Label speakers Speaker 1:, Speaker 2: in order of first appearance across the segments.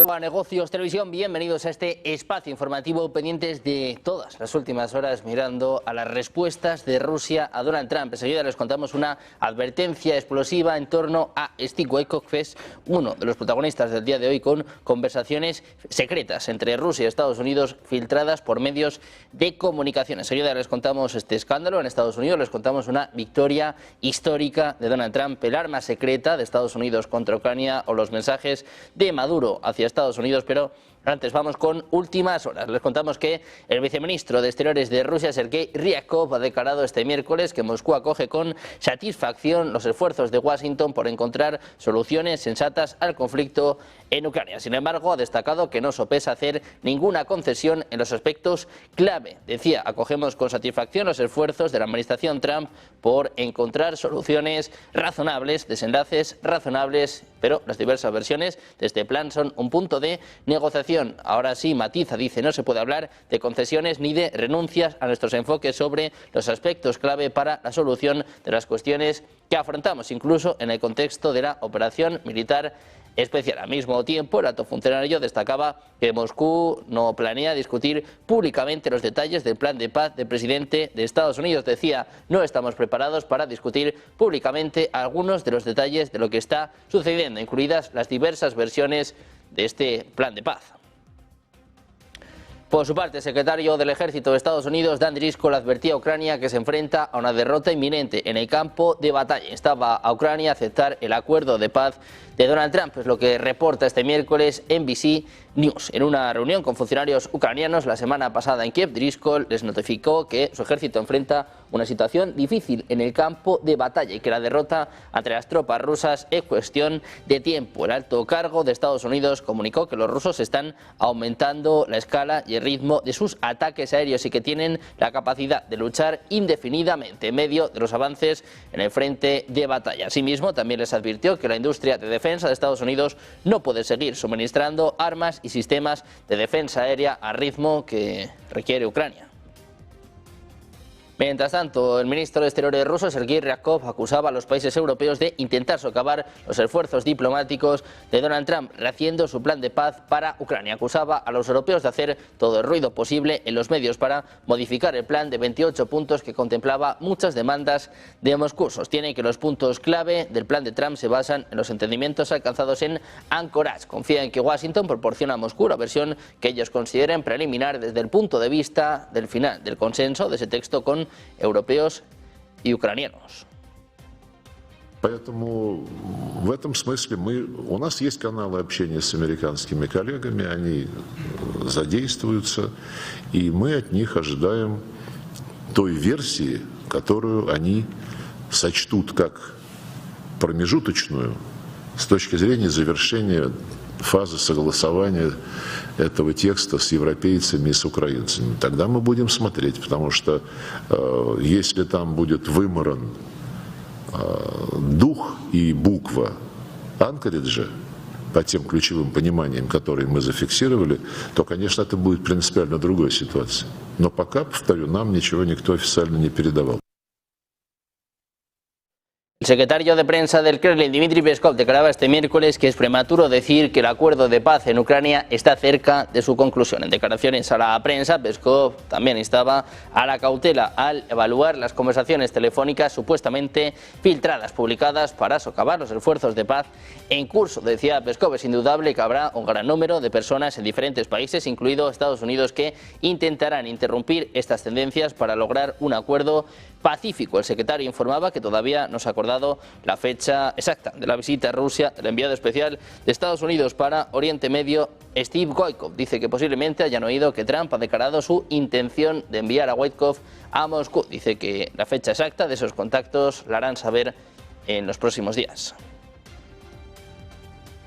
Speaker 1: Hola, Negocios Televisión, bienvenidos a este espacio informativo pendientes de todas las últimas horas mirando a las respuestas de Rusia a Donald Trump. Enseguida les contamos una advertencia explosiva en torno a Steve Witkoff, que es uno de los protagonistas del día de hoy, con conversaciones secretas entre Rusia y Estados Unidos filtradas por medios de comunicación. Enseguida les contamos este escándalo en Estados Unidos, les contamos una victoria histórica de Donald Trump, el arma secreta de Estados Unidos contra Ucrania o los mensajes de Maduro hacia Estados Unidos, pero antes vamos con últimas horas. Les contamos que el viceministro de Exteriores de Rusia, Sergei Ryabkov, ha declarado este miércoles que Moscú acoge con satisfacción los esfuerzos de Washington por encontrar soluciones sensatas al conflicto en Ucrania. Sin embargo, ha destacado que no sopesa hacer ninguna concesión en los aspectos clave. Decía, acogemos con satisfacción los esfuerzos de la administración Trump por encontrar soluciones razonables, desenlaces razonables, pero las diversas versiones de este plan son un punto de negociación. Ahora sí, matiza, dice, no se puede hablar de concesiones ni de renuncias a nuestros enfoques sobre los aspectos clave para la solución de las cuestiones que afrontamos, incluso en el contexto de la operación militar especial. Al mismo tiempo, el alto funcionario destacaba que Moscú no planea discutir públicamente los detalles del plan de paz del presidente de Estados Unidos. Decía, no estamos preparados para discutir públicamente algunos de los detalles de lo que está sucediendo, incluidas las diversas versiones de este plan de paz. Por su parte, el secretario del Ejército de Estados Unidos, Dan Driscoll, advertía a Ucrania que se enfrenta a una derrota inminente en el campo de batalla. Instaba a Ucrania a aceptar el acuerdo de paz de Donald Trump, es lo que reporta este miércoles NBC News. En una reunión con funcionarios ucranianos la semana pasada en Kiev, Driscoll les notificó que su ejército enfrenta una situación difícil en el campo de batalla y que la derrota ante las tropas rusas es cuestión de tiempo. El alto cargo de Estados Unidos comunicó que los rusos están aumentando la escala y el ritmo de sus ataques aéreos y que tienen la capacidad de luchar indefinidamente en medio de los avances en el frente de batalla. Asimismo, también les advirtió que la industria de defensa de Estados Unidos no puede seguir suministrando armas y sistemas de defensa aérea al ritmo que requiere Ucrania. Mientras tanto, el ministro de Exteriores ruso, Sergei Ryabkov, acusaba a los países europeos de intentar socavar los esfuerzos diplomáticos de Donald Trump, rehaciendo su plan de paz para Ucrania. Acusaba a los europeos de hacer todo el ruido posible en los medios para modificar el plan de 28 puntos que contemplaba muchas demandas de Moscú. Sostiene que los puntos clave del plan de Trump se basan en los entendimientos alcanzados en Anchorage. Confía en que Washington proporciona a Moscú la versión que ellos consideren preliminar desde el punto de vista del final del consenso de ese texto con europeos y ucranianos.
Speaker 2: Поэтому в этом смысле у нас есть каналы общения с американскими коллегами, они задействуются, и мы от них ожидаем той версии, которую они сочтут как промежуточную с точки зрения завершения фазы согласования этого текста с европейцами и с украинцами. Тогда мы будем смотреть, потому что если там будет выморан дух и буква Анкориджа по тем ключевым пониманиям, которые мы зафиксировали, то, конечно, это будет принципиально другой ситуация. Но пока, повторю, нам ничего никто официально не передавал.
Speaker 1: El secretario de prensa del Kremlin, Dmitry Peskov, declaraba este miércoles que es prematuro decir que el acuerdo de paz en Ucrania está cerca de su conclusión. En declaraciones a la prensa, Peskov también instaba a la cautela al evaluar las conversaciones telefónicas supuestamente filtradas, publicadas para socavar los esfuerzos de paz en curso. Decía Peskov, es indudable que habrá un gran número de personas en diferentes países, incluido Estados Unidos, que intentarán interrumpir estas tendencias para lograr un acuerdo pacífico. El secretario informaba que todavía no se ha acordado la fecha exacta de la visita a Rusia del enviado especial de Estados Unidos para Oriente Medio, Steve Witkoff. Dice que posiblemente hayan oído que Trump ha declarado su intención de enviar a Witkoff a Moscú. Dice que la fecha exacta de esos contactos la harán saber en los próximos días.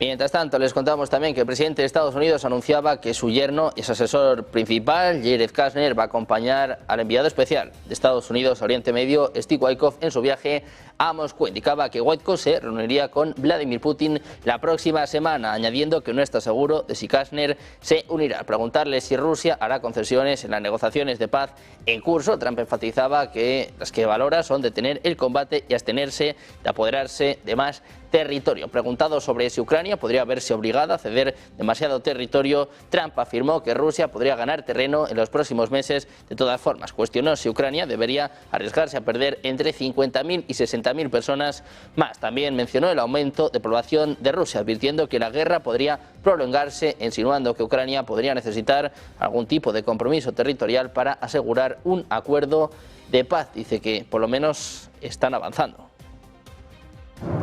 Speaker 1: Mientras tanto, les contamos también que el presidente de Estados Unidos anunciaba que su yerno y su asesor principal, Jared Kushner, va a acompañar al enviado especial de Estados Unidos a Oriente Medio, Steve Witkoff, en su viaje a Moscú. Indicaba que Wojtkov se reuniría con Vladimir Putin la próxima semana, añadiendo que no está seguro de si Kastner se unirá. Al preguntarle si Rusia hará concesiones en las negociaciones de paz en curso, Trump enfatizaba que las que valora son detener el combate y abstenerse de apoderarse de más territorio. Preguntado sobre si Ucrania podría verse obligada a ceder demasiado territorio, Trump afirmó que Rusia podría ganar terreno en los próximos meses de todas formas. Cuestionó si Ucrania debería arriesgarse a perder entre 50.000 y 60.000 personas más. También mencionó el aumento de población de Rusia, advirtiendo que la guerra podría prolongarse, insinuando que Ucrania podría necesitar algún tipo de compromiso territorial para asegurar un acuerdo de paz. Dice que por lo menos están avanzando.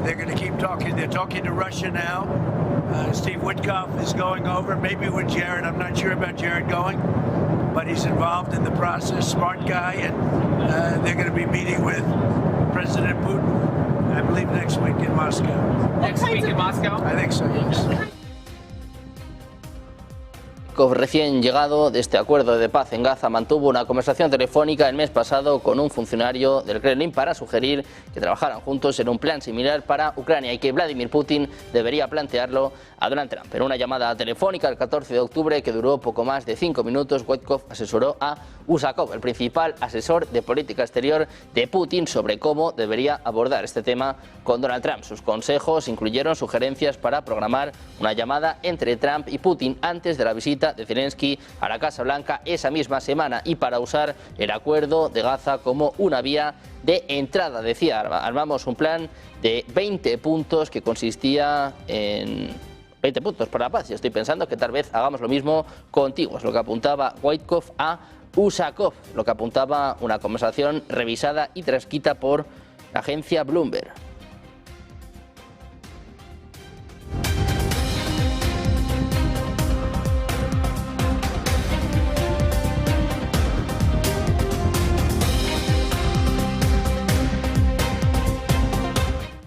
Speaker 3: They're going to keep talking. They're talking to Russia now. Steve Witkoff is going over, maybe with Jared. I'm not sure about Jared going, but he's involved in the process. Smart guy, and they're going to be meeting with President Putin, I believe, next week in Moscow.
Speaker 4: Next week in Moscow?
Speaker 3: I think so, yes.
Speaker 1: Recién llegado de este acuerdo de paz en Gaza, mantuvo una conversación telefónica el mes pasado con un funcionario del Kremlin para sugerir que trabajaran juntos en un plan similar para Ucrania y que Vladimir Putin debería plantearlo a Donald Trump. En una llamada telefónica el 14 de octubre que duró poco más de 5 minutos, Wojtkov asesoró a Usakov, el principal asesor de política exterior de Putin, sobre cómo debería abordar este tema con Donald Trump. Sus consejos incluyeron sugerencias para programar una llamada entre Trump y Putin antes de la visita de Zelensky a la Casa Blanca esa misma semana y para usar el acuerdo de Gaza como una vía de entrada. Decía, armamos un plan de 20 puntos que consistía en 20 puntos para la paz y estoy pensando que tal vez hagamos lo mismo contigo. Es lo que apuntaba Wojtkov a Usakov, lo que apuntaba una conversación revisada y transcrita por la agencia Bloomberg.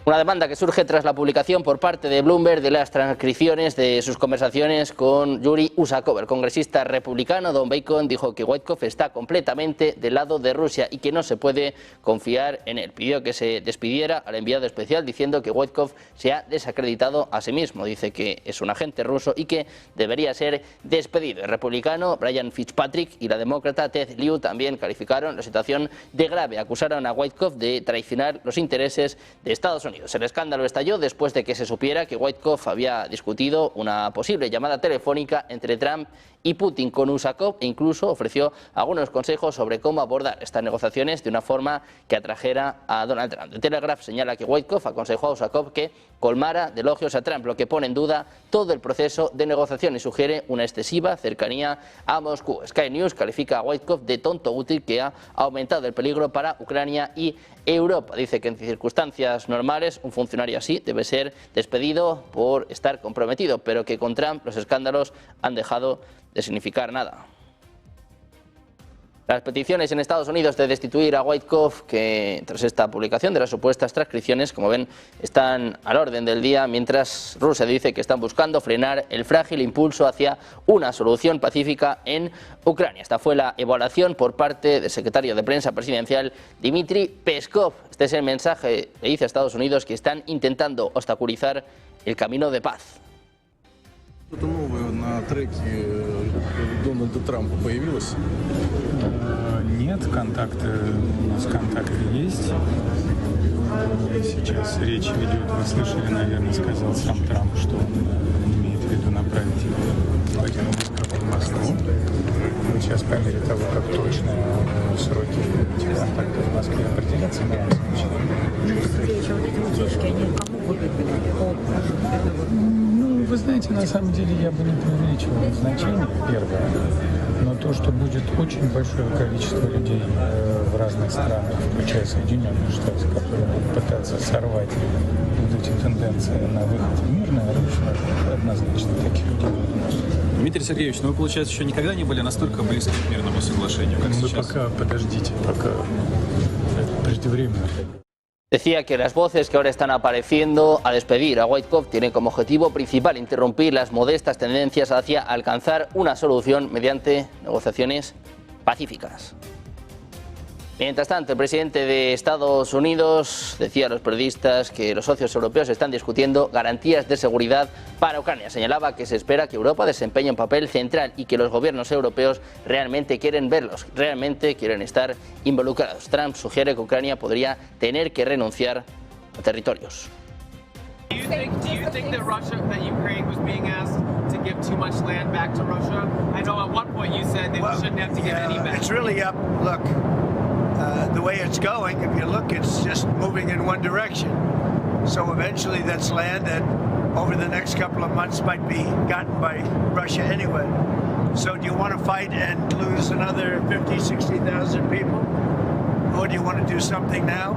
Speaker 1: Una demanda que surge tras la publicación por parte de Bloomberg de las transcripciones de sus conversaciones con Yuri Usakov. El congresista republicano Don Bacon dijo que Wojtkov está completamente del lado de Rusia y que no se puede confiar en él. Pidió que se despidiera al enviado especial diciendo que Wojtkov se ha desacreditado a sí mismo. Dice que es un agente ruso y que debería ser despedido. El republicano Brian Fitzpatrick y la demócrata Ted Lieu también calificaron la situación de grave. Acusaron a Wojtkov de traicionar los intereses de Estados Unidos. El escándalo estalló después de que se supiera que Wojtkov había discutido una posible llamada telefónica entre Trump y Putin con Usakov e incluso ofreció algunos consejos sobre cómo abordar estas negociaciones de una forma que atrajera a Donald Trump. The Telegraph señala que Wojtkov aconsejó a Usakov que colmara de elogios a Trump, lo que pone en duda todo el proceso de negociación y sugiere una excesiva cercanía a Moscú. Sky News califica a Wojtkov de tonto útil que ha aumentado el peligro para Ucrania y Europa. Dice que en circunstancias normales un funcionario así debe ser despedido por estar comprometido, pero que con Trump los escándalos han dejado de significar nada. Las peticiones en Estados Unidos de destituir a Wojtkov, que tras esta publicación de las supuestas transcripciones, como ven, están al orden del día, mientras Rusia dice que están buscando frenar el frágil impulso hacia una solución pacífica en Ucrania. Esta fue la evaluación por parte del secretario de prensa presidencial Dmitry Peskov. Este es el mensaje que dice a Estados Unidos que están intentando obstaculizar el camino de paz.
Speaker 5: Что-то новое на треке Дональда Трампа появилось?
Speaker 6: Нет, у нас контакты есть. Сейчас речь ведет, вы слышали, наверное, сказал сам Трамп, что он имеет в виду направить Владимира Войткова в Москву. Мы сейчас по мере того, как точно сроки этих контактов в Москве определятся, мы вам сообщим.
Speaker 7: Встреча, вот эти утечки, они кому выгодны?
Speaker 6: Вы знаете, на самом деле я бы не преувеличивал значение, первое, но то, что будет очень большое количество людей в разных странах, включая Соединенные Штаты, которые будут пытаться сорвать вот эти тенденции на выход в мирное русло, однозначно таких людей будет.
Speaker 5: Дмитрий Сергеевич, ну вы, получается, еще никогда не были настолько близки к мирному соглашению, как
Speaker 6: Вы
Speaker 5: сейчас?
Speaker 6: пока подождите, пока это преждевременно.
Speaker 1: Decía que las voces que ahora están apareciendo a despedir a Wojtkov tienen como objetivo principal interrumpir las modestas tendencias hacia alcanzar una solución mediante negociaciones pacíficas. Mientras tanto, el presidente de Estados Unidos decía a los periodistas que los socios europeos están discutiendo garantías de seguridad para Ucrania. Señalaba que se espera que Europa desempeñe un papel central y que los gobiernos europeos realmente quieren verlos, realmente quieren estar involucrados. Trump sugiere que Ucrania podría tener que renunciar a territorios.
Speaker 4: Do you think that Ukraine was being asked to give too much land back to Russia? I know at one point you said they shouldn't have to give any back.
Speaker 3: It's really up. Look, the way it's going, if you look, it's just moving in one direction. So eventually that's land that over the next couple of months might be gotten by Russia anyway. So do you want to fight and lose another 50, 60,000 people? Or do you want to do something now?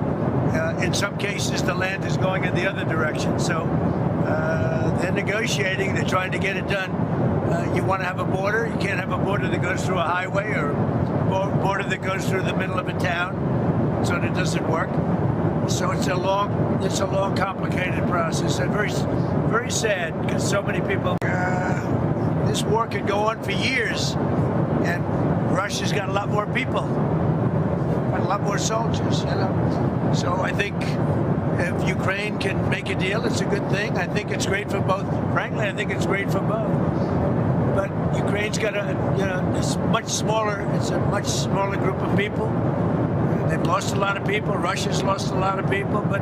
Speaker 3: In some cases, the land is going in the other direction. So they're negotiating, they're trying to get it done. You want to have a border, you can't have a border that goes through a highway or a border that goes through the middle of a town, so it doesn't work. So it's a long, complicated process, and very sad because so many people. This war could go on for years, and Russia's got a lot more people, got a lot more soldiers, you know. So I think if Ukraine can make a deal, it's a good thing. I think it's great for both. Frankly, I think it's great for both. But Ukraine's got it's much smaller. It's a much smaller group of people. They've lost a lot of people. Russia's lost a lot of people, but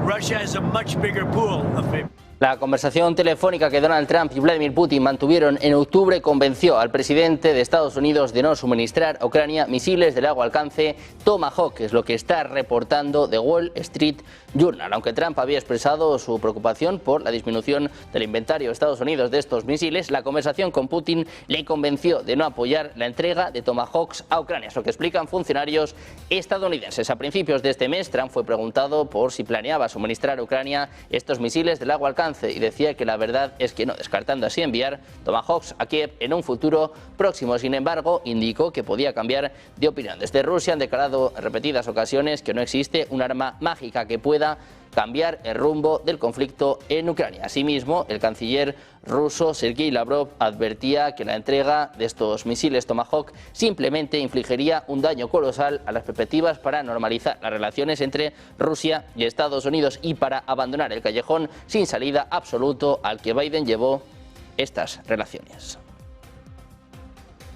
Speaker 3: Russia has a much bigger pool of people.
Speaker 1: La conversación telefónica que Donald Trump y Vladimir Putin mantuvieron en octubre convenció al presidente de Estados Unidos de no suministrar a Ucrania misiles de largo alcance Tomahawk, es lo que está reportando The Wall Street Journal. Aunque Trump había expresado su preocupación por la disminución del inventario de Estados Unidos de estos misiles, la conversación con Putin le convenció de no apoyar la entrega de Tomahawks a Ucrania, es lo que explican funcionarios estadounidenses. A principios de este mes, Trump fue preguntado por si planeaba suministrar a Ucrania estos misiles de largo alcance y decía que la verdad es que no, descartando así enviar Tomahawks a Kiev en un futuro próximo. Sin embargo, indicó que podía cambiar de opinión. Desde Rusia han declarado en repetidas ocasiones que no existe un arma mágica que pueda cambiar el rumbo del conflicto en Ucrania. Asimismo, el canciller ruso Sergei Lavrov advertía que la entrega de estos misiles Tomahawk simplemente infligiría un daño colosal a las perspectivas para normalizar las relaciones entre Rusia y Estados Unidos y para abandonar el callejón sin salida absoluto al que Biden llevó estas relaciones.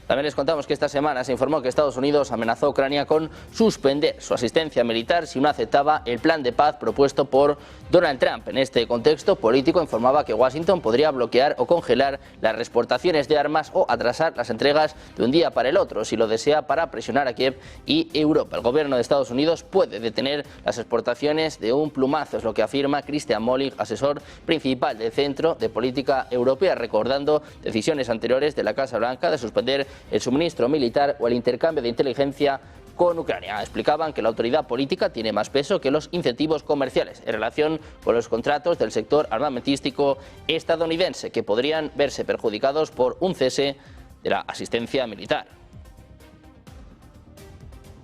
Speaker 1: También les contamos que esta semana se informó que Estados Unidos amenazó a Ucrania con suspender su asistencia militar si no aceptaba el plan de paz propuesto por Donald Trump. En este contexto político informaba que Washington podría bloquear o congelar las exportaciones de armas o atrasar las entregas de un día para el otro, si lo desea, para presionar a Kiev y Europa. El gobierno de Estados Unidos puede detener las exportaciones de un plumazo, es lo que afirma Christian Mollig, asesor principal del Centro de Política Europea, recordando decisiones anteriores de la Casa Blanca de suspender el suministro militar o el intercambio de inteligencia con Ucrania. Explicaban que la autoridad política tiene más peso que los incentivos comerciales en relación con los contratos del sector armamentístico estadounidense, que podrían verse perjudicados por un cese de la asistencia militar.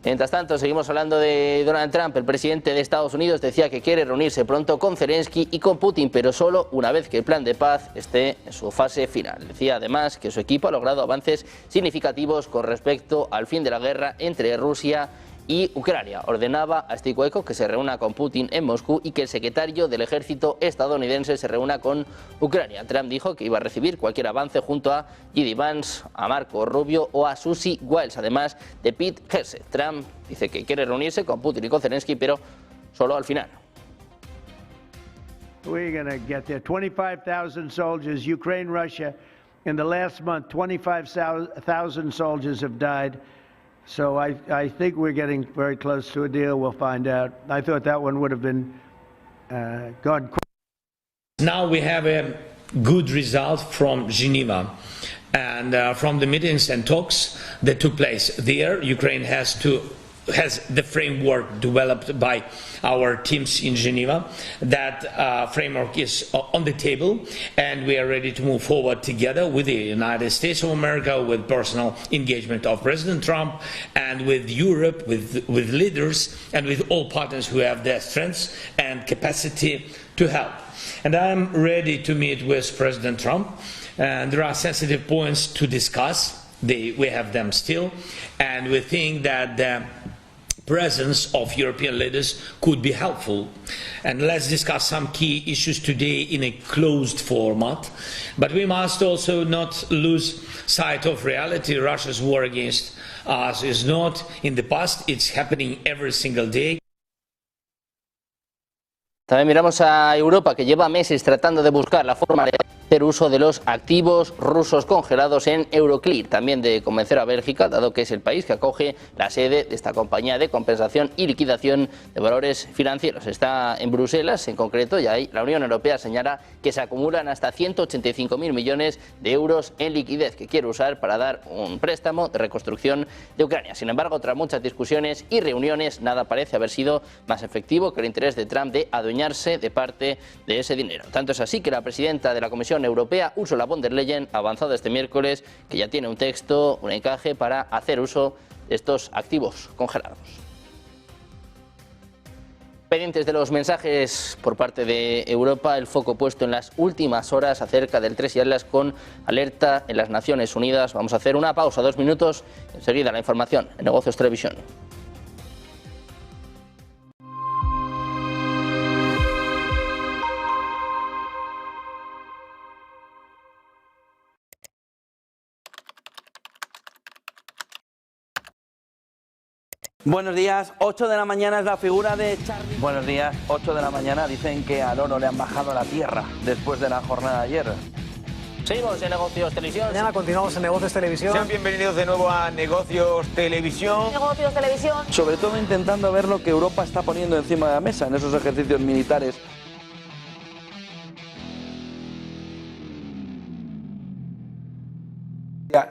Speaker 1: Mientras tanto, seguimos hablando de Donald Trump. El presidente de Estados Unidos decía que quiere reunirse pronto con Zelensky y con Putin, pero solo una vez que el plan de paz esté en su fase final. Decía además que su equipo ha logrado avances significativos con respecto al fin de la guerra entre Rusia y Ucrania. Ordenaba a Steve Witkoff que se reúna con Putin en Moscú y que el secretario del ejército estadounidense se reúna con Ucrania. Trump dijo que iba a recibir cualquier avance junto a J.D. Vance, a Marco Rubio o a Susie Wiles, además de Pete Hegseth. Trump dice que quiere reunirse con Putin y con Zelensky, pero solo al final.
Speaker 3: We're going to get there. 25,000 soldiers, Ukraine, Russia. In the last month, 25,000 soldiers have died. So I think we're getting very close to a deal. We'll find out. I thought that one would have been gone quick.
Speaker 8: Now we have a good result from Geneva and from the meetings and talks that took place there. Ukraine has the framework developed by our teams in Geneva. That framework is on the table, and we are ready to move forward together with the United States of America, with personal engagement of President Trump, and with Europe, with leaders, and with all partners who have their strengths and capacity to help. And I'm ready to meet with President Trump. And there are sensitive points to discuss. We have them still, and we think that the presence of European leaders could be helpful. And let's discuss some key issues today in a closed format. But we must also not lose sight of reality. Russia's war against us is not in the past, it's happening every single day.
Speaker 1: También miramos a Europa, que lleva meses tratando de buscar la forma de hacer uso de los activos rusos congelados en Euroclear, también de convencer a Bélgica, dado que es el país que acoge la sede de esta compañía de compensación y liquidación de valores financieros. Está en Bruselas, en concreto, y ahí la Unión Europea señala que se acumulan hasta 185.000 millones de euros en liquidez que quiere usar para dar un préstamo de reconstrucción de Ucrania. Sin embargo, tras muchas discusiones y reuniones, nada parece haber sido más efectivo que el interés de Trump de adueñarse de parte de ese dinero. Tanto es así que la presidenta de la Comisión Europea, Ursula von der Leyen, ha avanzado este miércoles que ya tiene un texto, un encaje para hacer uso de estos activos congelados. Pendientes de los mensajes por parte de Europa, el foco puesto en las últimas horas acerca del Tres Islas con alerta en las Naciones Unidas. Vamos a hacer una pausa, 2 minutos, enseguida la información en Negocios Televisión.
Speaker 9: Buenos días, 8 de la mañana es la figura de Charlie. Buenos días, 8 de la mañana dicen que al oro le han bajado a la tierra después de la jornada de ayer.
Speaker 1: Seguimos en Negocios Televisión.
Speaker 10: Mañana continuamos en Negocios Televisión.
Speaker 11: Sean bienvenidos de nuevo a Negocios Televisión.
Speaker 7: Negocios Televisión.
Speaker 9: Sobre todo intentando ver lo que Europa está poniendo encima de la mesa en esos ejercicios militares.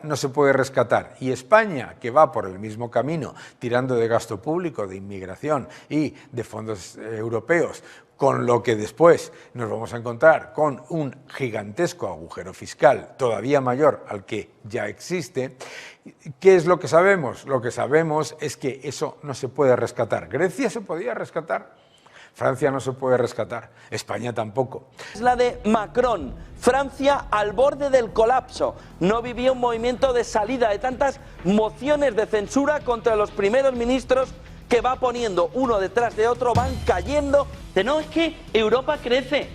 Speaker 12: No se puede rescatar, y España, que va por el mismo camino, tirando de gasto público, de inmigración y de fondos europeos, con lo que después nos vamos a encontrar con un gigantesco agujero fiscal todavía mayor al que ya existe. ¿Qué es lo que sabemos? Lo que sabemos es que eso no se puede rescatar. Grecia se podía rescatar, Francia no se puede rescatar, España tampoco.
Speaker 9: Es la de Macron, Francia al borde del colapso. No vivía un movimiento de salida de tantas mociones de censura contra los primeros ministros que va poniendo uno detrás de otro, van cayendo. No, es que Europa crece.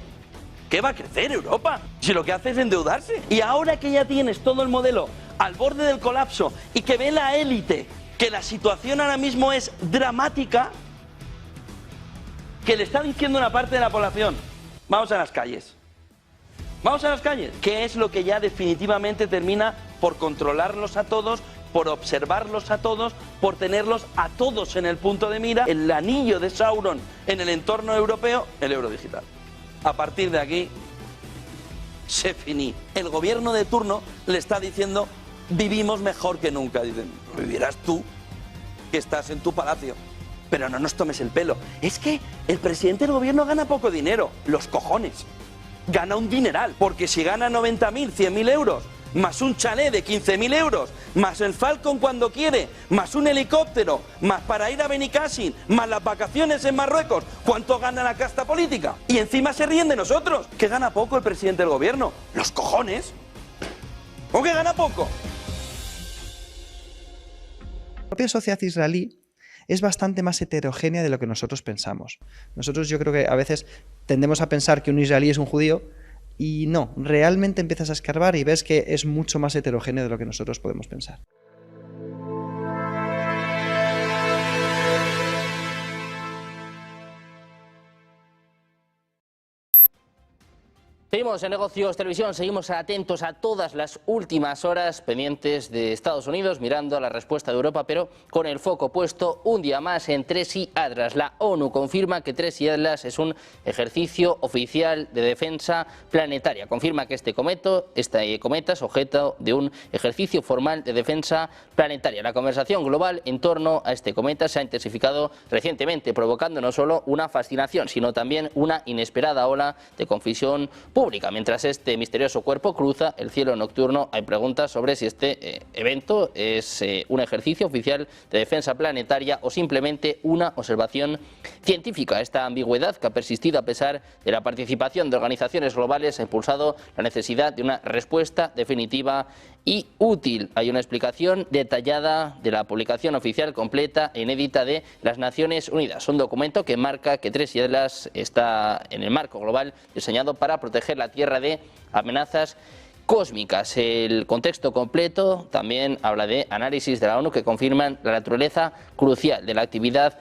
Speaker 9: ¿Qué va a crecer Europa? Si lo que hace es endeudarse. Y ahora que ya tienes todo el modelo al borde del colapso y que ve la élite que la situación ahora mismo es dramática, que le está diciendo una parte de la población, vamos a las calles. Vamos a las calles. ¿Qué es lo que ya definitivamente termina por controlarlos a todos, por observarlos a todos, por tenerlos a todos en el punto de mira? El anillo de Sauron en el entorno europeo, el euro digital. A partir de aquí, se finí. El gobierno de turno le está diciendo, vivimos mejor que nunca. Dicen, vivirás tú, que estás en tu palacio. Pero no nos tomes el pelo. Es que el presidente del gobierno gana poco dinero. Los cojones. Gana un dineral. Porque si gana 90.000, 100.000 euros, más un chalet de 15.000 euros, más el Falcon cuando quiere, más un helicóptero, más para ir a Benicàssim, más las vacaciones en Marruecos, ¿cuánto gana la casta política? Y encima se ríen de nosotros. ¿Que gana poco el presidente del gobierno? Los cojones. ¿O que gana poco?
Speaker 13: La propia sociedad israelí es bastante más heterogénea de lo que nosotros pensamos. Nosotros yo creo que a veces tendemos a pensar que un israelí es un judío y no, realmente empiezas a escarbar y ves que es mucho más heterogéneo de lo que nosotros podemos pensar.
Speaker 1: Seguimos en Negocios Televisión, seguimos atentos a todas las últimas horas pendientes de Estados Unidos, mirando a la respuesta de Europa, pero con el foco puesto un día más en Tres Atlas. La ONU confirma que Tres Atlas es un ejercicio oficial de defensa planetaria. Confirma que este cometa es objeto de un ejercicio formal de defensa planetaria. La conversación global en torno a este cometa se ha intensificado recientemente, provocando no solo una fascinación, sino también una inesperada ola de confusión pública. Mientras este misterioso cuerpo cruza el cielo nocturno, hay preguntas sobre si este evento es un ejercicio oficial de defensa planetaria o simplemente una observación científica. Esta ambigüedad, que ha persistido a pesar de la participación de organizaciones globales, ha impulsado la necesidad de una respuesta definitiva y útil. Hay una explicación detallada de la publicación oficial completa e inédita de las Naciones Unidas. Un documento que marca que Tres Islas está en el marco global diseñado para proteger la Tierra de amenazas cósmicas. El contexto completo también habla de análisis de la ONU que confirman la naturaleza crucial de la actividad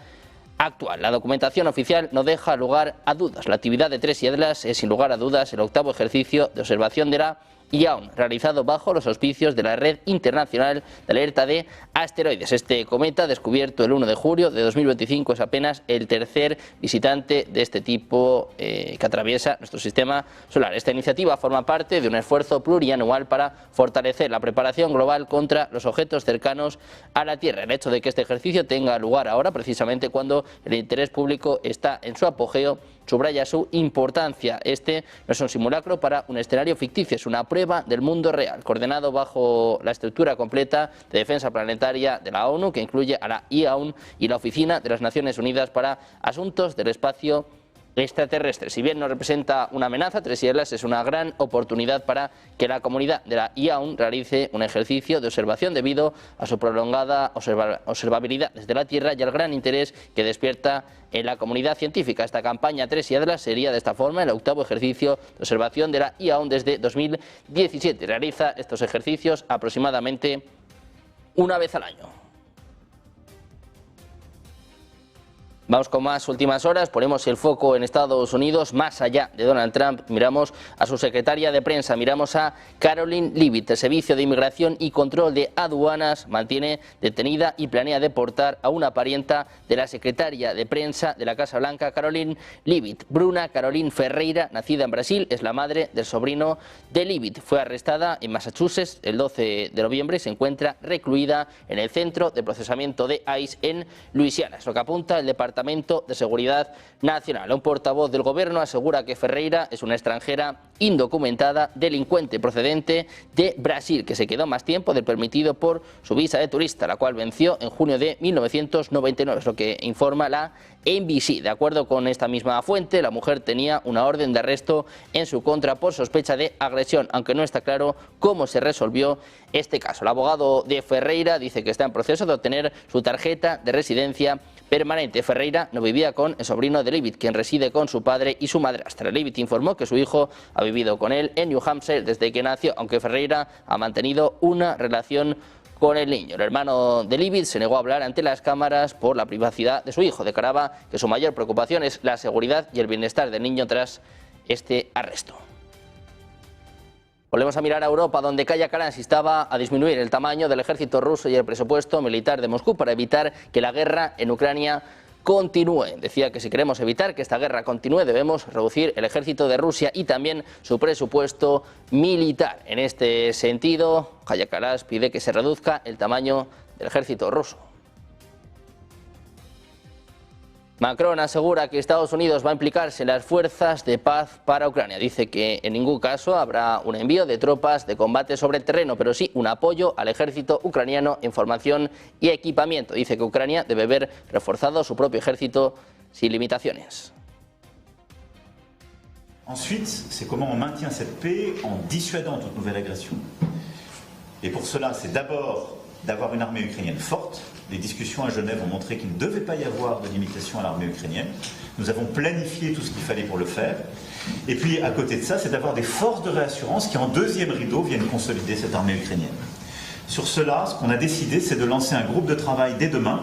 Speaker 1: actual. La documentación oficial no deja lugar a dudas. La actividad de Tres Islas es sin lugar a dudas el octavo ejercicio de observación de la IAON, realizado bajo los auspicios de la Red Internacional de Alerta de Asteroides. Este cometa, descubierto el 1 de julio de 2025, es apenas el tercer visitante de este tipo que atraviesa nuestro sistema solar. Esta iniciativa forma parte de un esfuerzo plurianual para fortalecer la preparación global contra los objetos cercanos a la Tierra. El hecho de que este ejercicio tenga lugar ahora, precisamente cuando el interés público está en su apogeo, subraya su importancia. Este no es un simulacro para un escenario ficticio, es una prueba del mundo real, coordinado bajo la estructura completa de defensa planetaria de la ONU, que incluye a la IAON y la Oficina de las Naciones Unidas para Asuntos del Espacio Extraterrestre. Si bien no representa una amenaza, Tres Islas es una gran oportunidad para que la comunidad de la IAON realice un ejercicio de observación debido a su prolongada observabilidad desde la Tierra y al gran interés que despierta en la comunidad científica. Esta campaña Tres Islas sería de esta forma el octavo ejercicio de observación de la IAON desde 2017. Realiza estos ejercicios aproximadamente una vez al año. Vamos con más últimas horas, ponemos el foco en Estados Unidos, más allá de Donald Trump, miramos a su secretaria de prensa, miramos a Caroline Leavitt. El Servicio de Inmigración y Control de Aduanas mantiene detenida y planea deportar a una parienta de la secretaria de prensa de la Casa Blanca, Caroline Leavitt. Bruna Caroline Ferreira, nacida en Brasil, es la madre del sobrino de Leavitt. Fue arrestada en Massachusetts el 12 de noviembre y se encuentra recluida en el Centro de Procesamiento de ICE en Luisiana. Es lo que apunta el Departamento de Seguridad Nacional. Un portavoz del gobierno asegura que Ferreira es una extranjera indocumentada, delincuente procedente de Brasil, que se quedó más tiempo del permitido por su visa de turista, la cual venció en junio de 1999, es lo que informa la NBC. De acuerdo con esta misma fuente, la mujer tenía una orden de arresto en su contra por sospecha de agresión, aunque no está claro cómo se resolvió este caso. El abogado de Ferreira dice que está en proceso de obtener su tarjeta de residencia permanente. Ferreira no vivía con el sobrino de Leavitt, quien reside con su padre y su madrastra. Leavitt informó que su hijo ha vivido con él en New Hampshire desde que nació, aunque Ferreira ha mantenido una relación con el niño. El hermano de Leavitt se negó a hablar ante las cámaras por la privacidad de su hijo. Declaraba que su mayor preocupación es la seguridad y el bienestar del niño tras este arresto. Volvemos a mirar a Europa, donde Kaja Kallas instaba a disminuir el tamaño del ejército ruso y el presupuesto militar de Moscú para evitar que la guerra en Ucrania continúe. Decía que si queremos evitar que esta guerra continúe debemos reducir el ejército de Rusia y también su presupuesto militar. En este sentido, Kaja Kallas pide que se reduzca el tamaño del ejército ruso. Macron asegura que Estados Unidos va a implicarse en las fuerzas de paz para Ucrania. Dice que en ningún caso habrá un envío de tropas de combate sobre el terreno, pero sí un apoyo al ejército ucraniano en formación y equipamiento. Dice que Ucrania debe ver reforzado su propio ejército sin limitaciones.
Speaker 14: Ensuite, c'est comment on maintient cette paix en dissuadant toute nouvelle agression. Et pour cela, c'est d'abord d'avoir une armée ukrainienne forte. Les discussions à Genève ont montré qu'il ne devait pas y avoir de limitation à l'armée ukrainienne. Nous avons planifié tout ce qu'il fallait pour le faire. Et puis, à côté de ça, c'est d'avoir des forces de réassurance qui, en deuxième rideau, viennent consolider cette armée ukrainienne. Sur cela, ce qu'on a décidé, c'est de lancer un groupe de travail dès demain.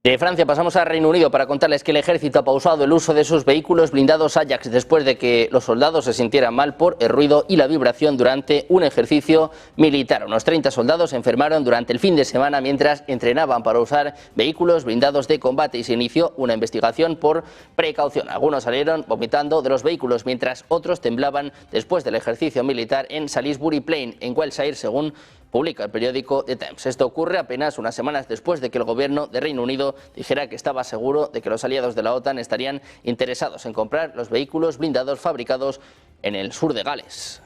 Speaker 1: De Francia pasamos al Reino Unido para contarles que el ejército ha pausado el uso de sus vehículos blindados Ajax después de que los soldados se sintieran mal por el ruido y la vibración durante un ejercicio militar. Unos 30 soldados se enfermaron durante el fin de semana mientras entrenaban para usar vehículos blindados de combate y se inició una investigación por precaución. Algunos salieron vomitando de los vehículos mientras otros temblaban después del ejercicio militar en Salisbury Plain, en Wiltshire, según publica el periódico The Times. Esto ocurre apenas unas semanas después de que el gobierno de Reino Unido dijera que estaba seguro de que los aliados de la OTAN estarían interesados en comprar los vehículos blindados fabricados en el sur de Gales.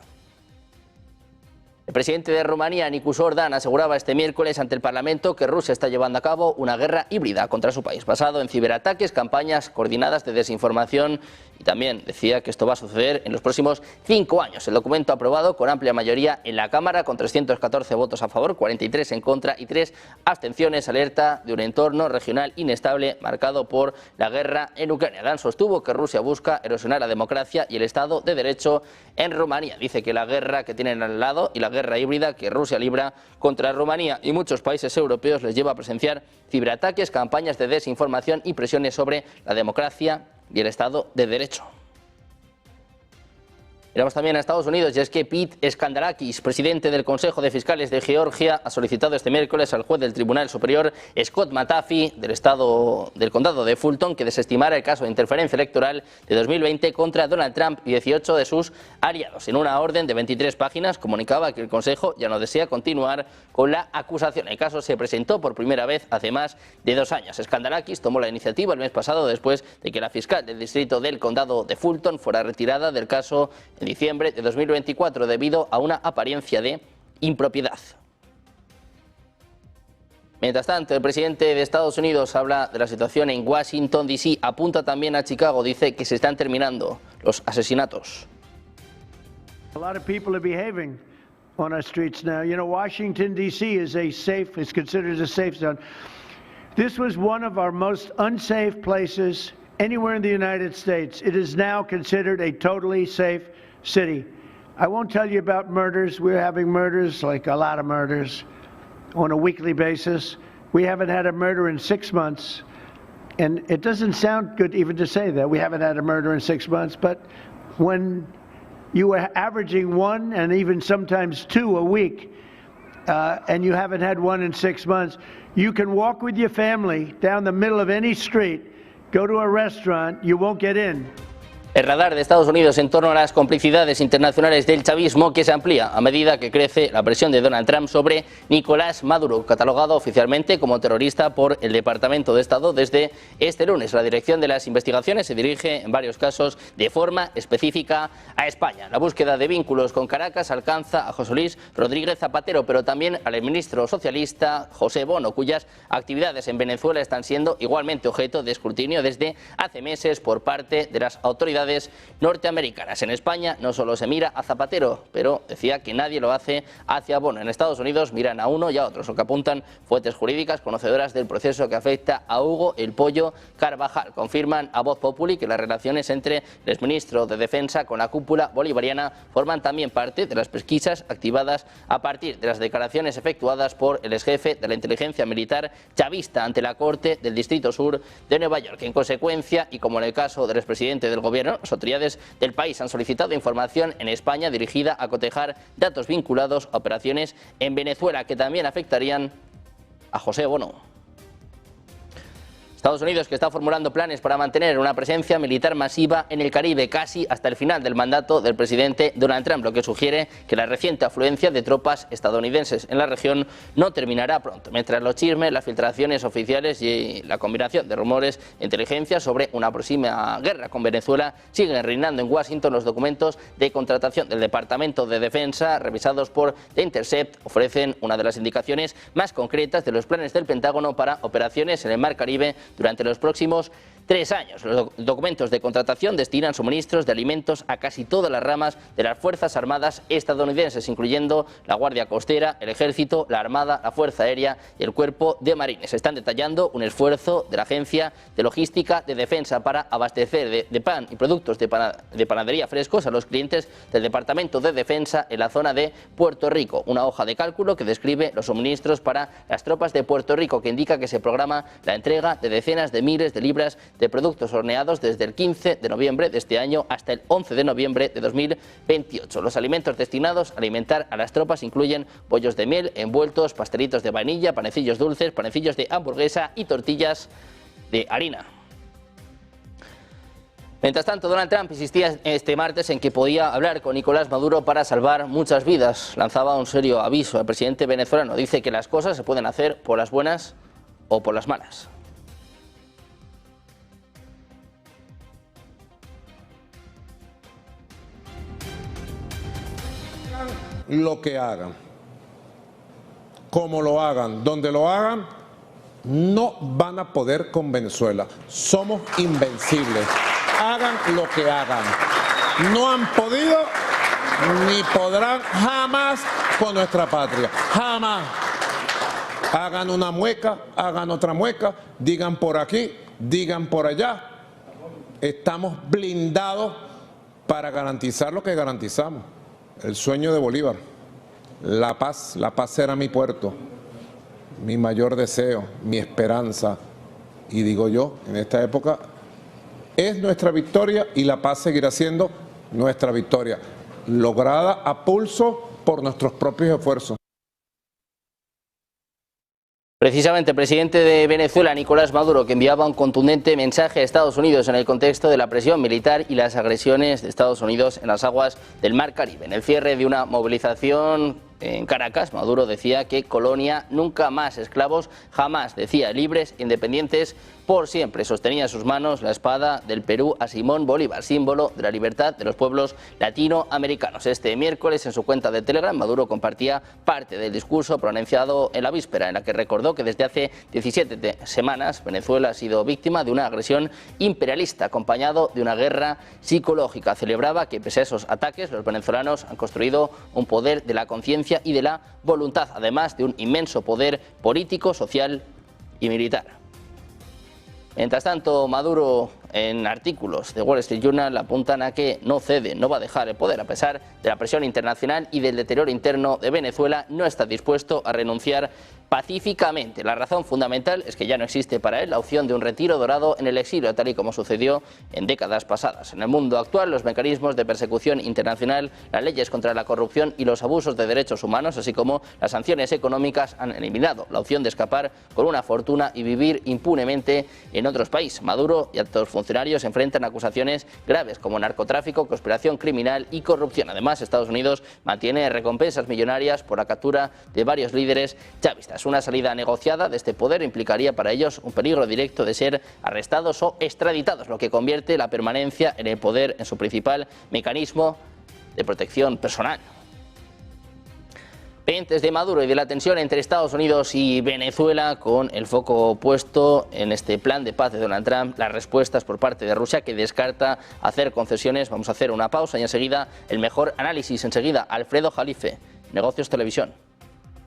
Speaker 1: El presidente de Rumanía, Nicus Orban, aseguraba este miércoles ante el Parlamento que Rusia está llevando a cabo una guerra híbrida contra su país, basado en ciberataques, campañas coordinadas de desinformación y También decía que esto va a suceder en los próximos 5 años. El documento aprobado con amplia mayoría en la Cámara, con 314 votos a favor, 43 en contra y 3 abstenciones, alerta de un entorno regional inestable marcado por la guerra en Ucrania. Dan sostuvo que Rusia busca erosionar la democracia y el Estado de Derecho en Rumanía. Dice que la guerra que tienen al lado y la guerra híbrida que Rusia libra contra Rumanía y muchos países europeos les lleva a presenciar ciberataques, campañas de desinformación y presiones sobre la democracia y el Estado de Derecho. Miramos también a Estados Unidos, y es que Pete Skandarakis, presidente del Consejo de Fiscales de Georgia, ha solicitado este miércoles al juez del Tribunal Superior, Scott McAfee, del condado de Fulton, que desestimara el caso de interferencia electoral de 2020 contra Donald Trump y 18 de sus aliados. En una orden de 23 páginas comunicaba que el Consejo ya no desea continuar con la acusación. El caso se presentó por primera vez hace más de 2 años. Skandarakis tomó la iniciativa el mes pasado después de que la fiscal del distrito del condado de Fulton fuera retirada del caso en diciembre de 2024 debido a una apariencia de impropiedad. Mientras tanto, el presidente de Estados Unidos habla de la situación en Washington, D.C., apunta también a Chicago, dice que se están terminando los asesinatos.
Speaker 3: A lot of people are behaving on our streets now. You know, Washington, D.C. is considered a safe zone. This was one of our most unsafe places anywhere in the United States. It is now considered a totally safe city. I won't tell you about murders. We're having murders, like a lot of murders, on a weekly basis. We haven't had a murder in 6 months. And it doesn't sound good even to say that. We haven't had a murder in 6 months. But when you are averaging 1 and even sometimes 2 a week, and you haven't had 1 in 6 months, you can walk with your family down the middle of any street, go to a restaurant, you won't get in.
Speaker 1: El radar de Estados Unidos en torno a las complicidades internacionales del chavismo, que se amplía a medida que crece la presión de Donald Trump sobre Nicolás Maduro, catalogado oficialmente como terrorista por el Departamento de Estado desde este lunes. La dirección de las investigaciones se dirige en varios casos de forma específica a España. La búsqueda de vínculos con Caracas alcanza a José Luis Rodríguez Zapatero, pero también al ministro socialista José Bono, cuyas actividades en Venezuela están siendo igualmente objeto de escrutinio desde hace meses por parte de las autoridades norteamericanas. En España no solo se mira a Zapatero, pero decía que nadie lo hace hacia Bono. En Estados Unidos miran a uno y a otros, lo que apuntan fuentes jurídicas conocedoras del proceso que afecta a Hugo El Pollo Carvajal. Confirman a Voz Populi que las relaciones entre el exministro de Defensa con la cúpula bolivariana forman también parte de las pesquisas activadas a partir de las declaraciones efectuadas por el exjefe de la inteligencia militar chavista ante la Corte del Distrito Sur de Nueva York. En consecuencia, y como en el caso del expresidente del gobierno, las autoridades del país han solicitado información en España dirigida a cotejar datos vinculados a operaciones en Venezuela que también afectarían a José Bono. Estados Unidos, que está formulando planes para mantener una presencia militar masiva en el Caribe casi hasta el final del mandato del presidente Donald Trump, lo que sugiere que la reciente afluencia de tropas estadounidenses en la región no terminará pronto, mientras los chismes, las filtraciones oficiales y la combinación de rumores de inteligencia sobre una próxima guerra con Venezuela siguen reinando en Washington. Los documentos de contratación del Departamento de Defensa, revisados por The Intercept, ofrecen una de las indicaciones más concretas de los planes del Pentágono para operaciones en el Mar Caribe durante los próximos 3 años. Los documentos de contratación destinan suministros de alimentos a casi todas las ramas de las Fuerzas Armadas estadounidenses, incluyendo la Guardia Costera, el Ejército, la Armada, la Fuerza Aérea y el Cuerpo de Marines. Están detallando un esfuerzo de la Agencia de Logística de Defensa para abastecer de pan y productos de panadería frescos a los clientes del Departamento de Defensa en la zona de Puerto Rico. Una hoja de cálculo que describe los suministros para las tropas de Puerto Rico, que indica que se programa la entrega de decenas de miles de libras de productos horneados desde el 15 de noviembre de este año hasta el 11 de noviembre de 2028. Los alimentos destinados a alimentar a las tropas incluyen bollos de miel, envueltos, pastelitos de vainilla, panecillos dulces, panecillos de hamburguesa y tortillas de harina. Mientras tanto, Donald Trump insistía este martes en que podía hablar con Nicolás Maduro para salvar muchas vidas. Lanzaba un serio aviso al presidente venezolano. Dice que las cosas se pueden hacer por las buenas o por las malas.
Speaker 15: Lo que hagan, como lo hagan, donde lo hagan, no van a poder con Venezuela. Somos invencibles. hagan lo que hagan. No han podido ni podrán jamás con nuestra patria. Jamás. Hagan una mueca, hagan otra mueca, digan por aquí, digan por allá. Estamos blindados para garantizar lo que garantizamos. El sueño de Bolívar. La paz era mi puerto, mi mayor deseo, mi esperanza. Y digo yo, en esta época es nuestra victoria y la paz seguirá siendo nuestra victoria, lograda a pulso por nuestros propios esfuerzos.
Speaker 1: Precisamente el presidente de Venezuela, Nicolás Maduro, que enviaba un contundente mensaje a Estados Unidos en el contexto de la presión militar y las agresiones de Estados Unidos en las aguas del Mar Caribe. En el cierre de una movilización en Caracas, Maduro decía que colonia, nunca más esclavos, jamás, decía, libres, independientes, por siempre. Sostenía en sus manos la espada del Perú a Simón Bolívar, símbolo de la libertad de los pueblos latinoamericanos. Este miércoles, en su cuenta de Telegram, Maduro compartía parte del discurso pronunciado en la víspera, en la que recordó que desde hace 17 semanas Venezuela ha sido víctima de una agresión imperialista, acompañado de una guerra psicológica. Celebraba que, pese a esos ataques, los venezolanos han construido un poder de la conciencia y de la voluntad, además de un inmenso poder político, social y militar. Mientras tanto, Maduro, en artículos de Wall Street Journal, apuntan a que no cede, no va a dejar el poder a pesar de la presión internacional y del deterioro interno de Venezuela. No está dispuesto a renunciar pacíficamente. La razón fundamental es que ya no existe para él la opción de un retiro dorado en el exilio, tal y como sucedió en décadas pasadas. En el mundo actual, los mecanismos de persecución internacional, las leyes contra la corrupción y los abusos de derechos humanos, así como las sanciones económicas, han eliminado la opción de escapar con una fortuna y vivir impunemente en otros países. Maduro y altos funcionarios enfrentan acusaciones graves como narcotráfico, conspiración criminal y corrupción. Además, Estados Unidos mantiene recompensas millonarias por la captura de varios líderes chavistas. Una salida negociada de este poder implicaría para ellos un peligro directo de ser arrestados o extraditados, lo que convierte la permanencia en el poder en su principal mecanismo de protección personal. Pendientes de Maduro y de la tensión entre Estados Unidos y Venezuela, con el foco puesto en este plan de paz de Donald Trump, las respuestas por parte de Rusia, que descarta hacer concesiones. Vamos a hacer una pausa y enseguida el mejor análisis. Enseguida, Alfredo Jalife, Negocios Televisión.